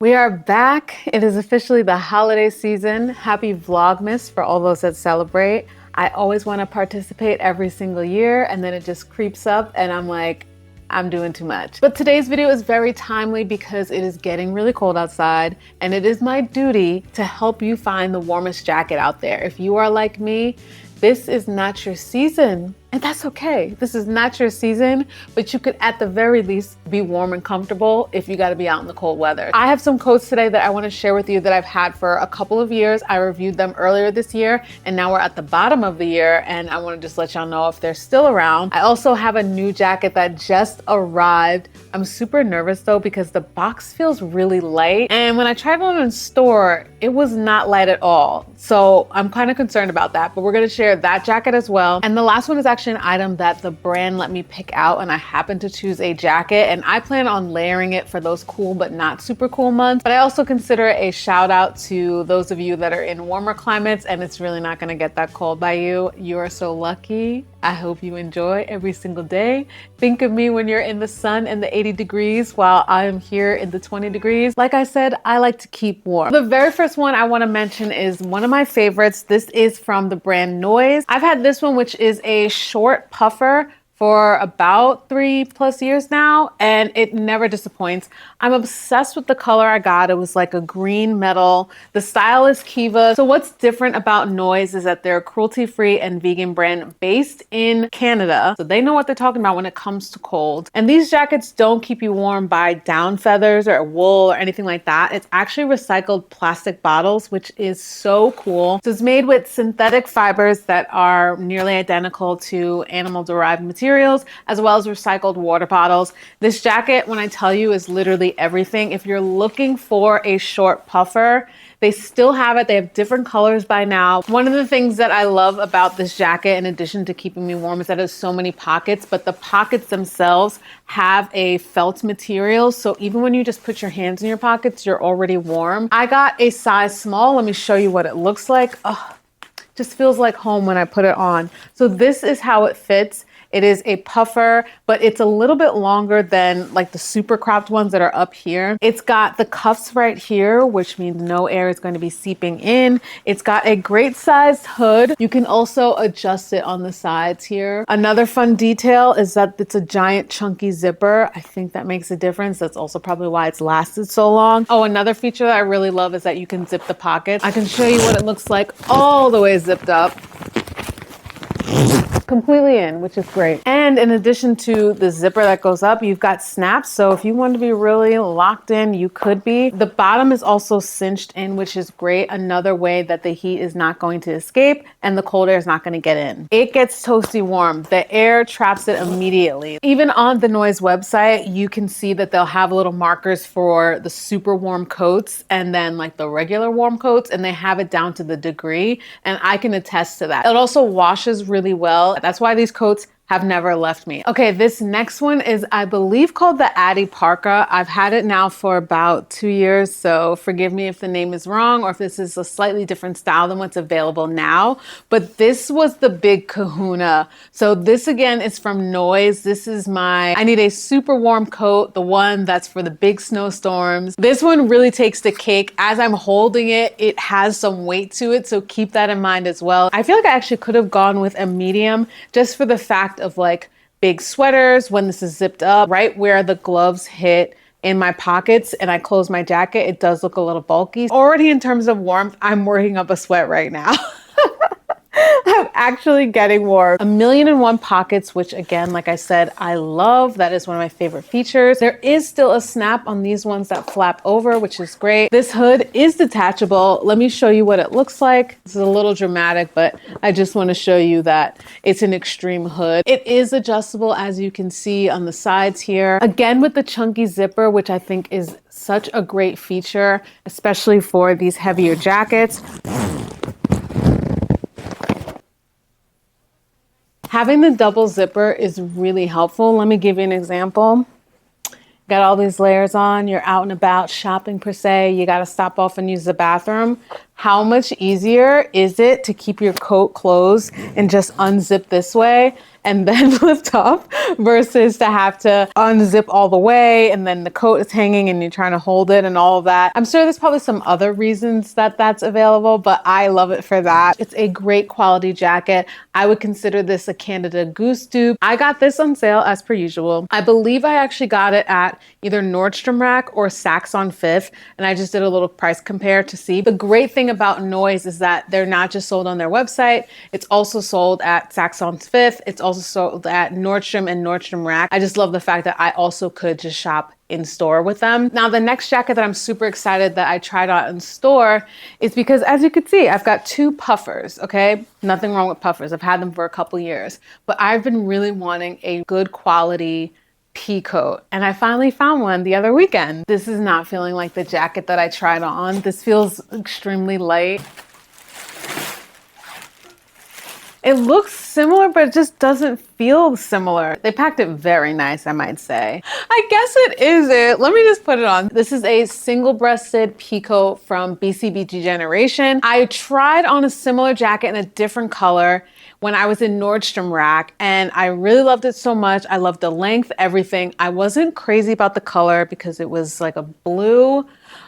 We are back. It is officially the holiday season. Happy Vlogmas for all those that celebrate. I always want to participate every single year, and then it just creeps up and I'm like, I'm doing too much. But today's video is very timely because it is getting really cold outside, and it is my duty to help you find the warmest jacket out there. If you are like me, this is not your season. And that's okay. This is not your season, but you could at the very least be warm and comfortable if you got to be out in the cold weather. I have some coats today that I want to share with you that I've had for a couple of years. I reviewed them earlier this year, and now we're at the bottom of the year, and I want to just let y'all know if they're still around. I also have a new jacket that just arrived. I'm super nervous though because the box feels really light, and when I tried it on in store, it was not light at all. So I'm kind of concerned about that, but we're going to share that jacket as well. And the last one is actually an item that the brand let me pick out, and I happened to choose a jacket, and I plan on layering it for those cool but not super cool months. But I also consider it a shout out to those of you that are in warmer climates and it's really not going to get that cold by you. You are so lucky. I hope you enjoy every single day. Think of me when you're in the sun and the 80 degrees while I am here in the 20 degrees. Like I said, I like to keep warm. The very first one I want to mention is one of my favorites. This is from the brand NOIZE. I've had this one, which is a short puffer, for about 3+ years now, and it never disappoints. I'm obsessed with the color I got. It was like a green metal. The style is Kiva. So what's different about NOIZE is that they're a cruelty-free and vegan brand based in Canada. So they know what they're talking about when it comes to cold. And these jackets don't keep you warm by down feathers or wool or anything like that. It's actually recycled plastic bottles, which is so cool. So it's made with synthetic fibers that are nearly identical to animal-derived materials, as well as recycled water bottles. This jacket, when I tell you, is literally everything. If you're looking for a short puffer, they still have it. They have different colors by now. One of the things that I love about this jacket, in addition to keeping me warm, is that it has so many pockets, but the pockets themselves have a felt material. So even when you just put your hands in your pockets, you're already warm. I got a size small. Let me show you what it looks like. Oh, just feels like home when I put it on. So this is how it fits. It is a puffer, but it's a little bit longer than like the super cropped ones that are up here. It's got the cuffs right here, which means no air is going to be seeping in. It's got a great sized hood. You can also adjust it on the sides here. Another fun detail is that it's a giant chunky zipper. I think that makes a difference. That's also probably why it's lasted so long. Oh, another feature that I really love is that you can zip the pockets. I can show you what it looks like all the way zipped up. Completely in, which is great. And in addition to the zipper that goes up, you've got snaps. So if you want to be really locked in, you could be. The bottom is also cinched in, which is great. Another way that the heat is not going to escape and the cold air is not going to get in. It gets toasty warm. The air traps it immediately. Even on the NOIZE website, you can see that they'll have little markers for the super warm coats and then like the regular warm coats, and they have it down to the degree. And I can attest to that. It also washes really well. That's why these coats have never left me. Okay, this next one is, I believe, called the Addi Parker. I've had it now for about 2 years, so forgive me if the name is wrong or if this is a slightly different style than what's available now, but this was the big kahuna. So this again is from NOIZE. This is I need a super warm coat, the one that's for the big snowstorms. This one really takes the cake. As I'm holding it, it has some weight to it, so keep that in mind as well. I feel like I actually could have gone with a medium just for the fact of like big sweaters when this is zipped up. Right where the gloves hit in my pockets and I close my jacket, it does look a little bulky. Already in terms of warmth, I'm working up a sweat right now. I'm actually getting warm. 1,000,001 pockets, which again, like I said, I love. That is one of my favorite features. There is still a snap on these ones that flap over, which is great. This hood is detachable. Let me show you what it looks like. This is a little dramatic, but I just want to show you that it's an extreme hood. It is adjustable, as you can see on the sides here. Again, with the chunky zipper, which I think is such a great feature, especially for these heavier jackets. Having the double zipper is really helpful. Let me give you an example. Got all these layers on, you're out and about shopping per se, you gotta stop off and use the bathroom. how much easier is it to keep your coat closed and just unzip this way and then lift up versus to have to unzip all the way and then the coat is hanging and you're trying to hold it and all of that. I'm sure there's probably some other reasons that that's available, but I love it for that. It's a great quality jacket. I would consider this a Canada Goose dupe. I got this on sale as per usual. I believe I actually got it at either Nordstrom Rack or Saks on Fifth, and I just did a little price compare to see. The great thing about NOIZE is that they're not just sold on their website, it's also sold at Saks on Fifth. It's also sold at Nordstrom and Nordstrom Rack. I just love the fact that I also could just shop in store with them. Now, the next jacket that I'm super excited that I tried out in store is because, as you can see, I've got two puffers, okay? Nothing wrong with puffers. I've had them for a couple years, but I've been really wanting a good quality peacoat, and I finally found one the other weekend. This is not feeling like the jacket that I tried on. This feels extremely light. It looks similar, but it just doesn't feel similar. They packed it very nice, I might say. I guess it is it. Let me just put it on. This is a single-breasted peacoat from BCBG Generation. I tried on a similar jacket in a different color when I was in Nordstrom Rack, and I really loved it so much. I loved the length, everything. I wasn't crazy about the color because it was like a blue.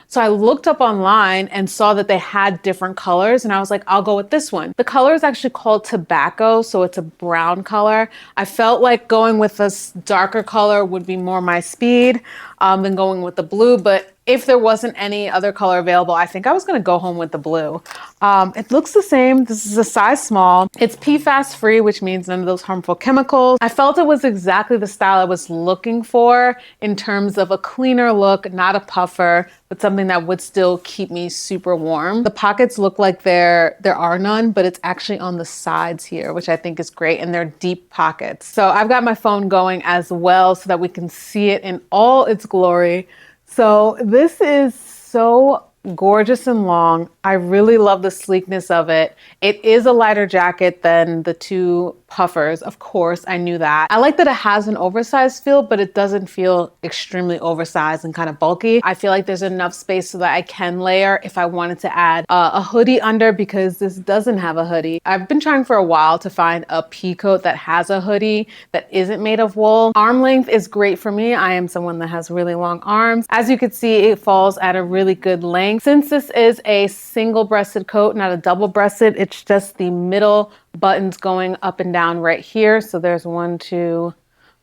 So I looked up online and saw that they had different colors, and I was like, I'll go with this one. The color is actually called tobacco, so it's a brown color. I felt like going with this darker color would be more my speed than going with the blue, but if there wasn't any other color available, I think I was gonna go home with the blue. It looks the same. This is a size small. It's PFAS free, which means none of those harmful chemicals. I felt it was exactly the style I was looking for in terms of a cleaner look, not a puffer, but something that would still keep me super warm. The pockets look like there are none, but it's actually on the sides here, which I think is great, and they're deep pockets. So I've got my phone going as well so that we can see it in all its glory. So this is so gorgeous and long. I really love the sleekness of it. It is a lighter jacket than the two puffers. Of course, I knew that. I like that it has an oversized feel, but it doesn't feel extremely oversized and kind of bulky. I feel like there's enough space so that I can layer if I wanted to add a hoodie under, because this doesn't have a hoodie. I've been trying for a while to find a peacoat that has a hoodie that isn't made of wool. Arm length is great for me. I am someone that has really long arms. As you can see, it falls at a really good length. Since this is a single-breasted coat, not a double-breasted, it's just the middle buttons going up and down right here. So there's 1, 2,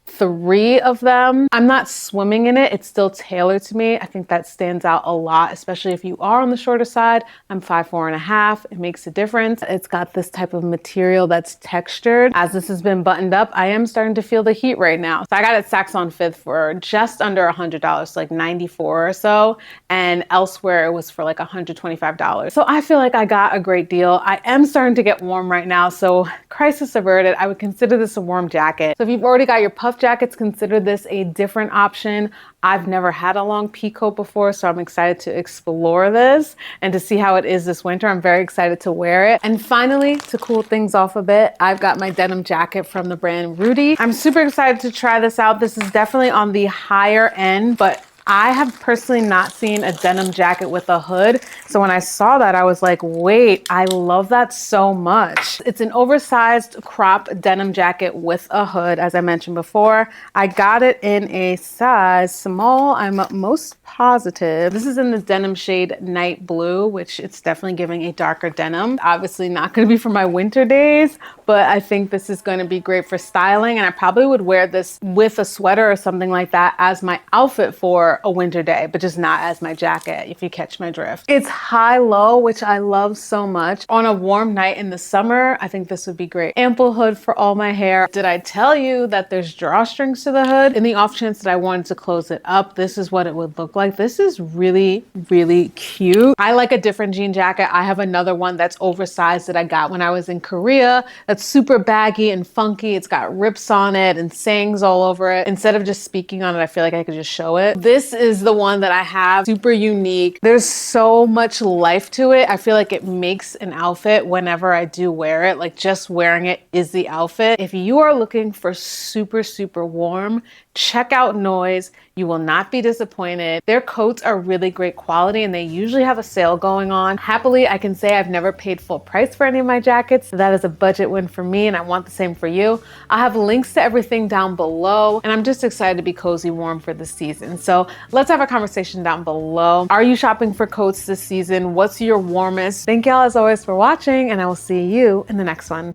3 of them. I'm not swimming in it. It's still tailored to me. I think that stands out a lot, especially if you are on the shorter side. I'm 5'4.5". It makes a difference. It's got this type of material that's textured. As this has been buttoned up, I am starting to feel the heat right now. So I got it Saks on Fifth for just under $100, so like 94 or so. And elsewhere it was for like $125. So I feel like I got a great deal. I am starting to get warm right now, so crisis averted. I would consider this a warm jacket. So if you've already got your puff jackets, consider this a different option. I've never had a long peacoat before, so I'm excited to explore this and to see how it is this winter. I'm very excited to wear it. And finally, to cool things off a bit, I've got my denim jacket from the brand Ruti. I'm super excited to try this out. This is definitely on the higher end, but I have personally not seen a denim jacket with a hood. So when I saw that, I was like, wait, I love that so much. It's an oversized crop denim jacket with a hood, as I mentioned before. I got it in a size small, I'm most positive. This is in the denim shade Night Blue, which it's definitely giving a darker denim. Obviously not gonna be for my winter days, but I think this is gonna be great for styling, and I probably would wear this with a sweater or something like that as my outfit for a winter day, but just not as my jacket, if you catch my drift. It's high-low, which I love so much. On a warm night in the summer, I think this would be great. Ample hood for all my hair. Did I tell you that there's drawstrings to the hood? In the off chance that I wanted to close it up, this is what it would look like. This is really, really cute. I like a different jean jacket. I have another one that's oversized that I got when I was in Korea. That's super baggy and funky. It's got rips on it and sayings all over it. Instead of just speaking on it, I feel like I could just show it. This is the one that I have, super unique. There's so much life to it. I feel like it makes an outfit whenever I do wear it. Like, just wearing it is the outfit. If you are looking for super, super warm, check out NOIZE. You will not be disappointed. Their coats are really great quality and they usually have a sale going on. Happily, I can say I've never paid full price for any of my jackets. So that is a budget win for me and I want the same for you. I'll have links to everything down below and I'm just excited to be cozy warm for the season. So let's have a conversation down below. Are you shopping for coats this season? What's your warmest? Thank y'all as always for watching and I will see you in the next one.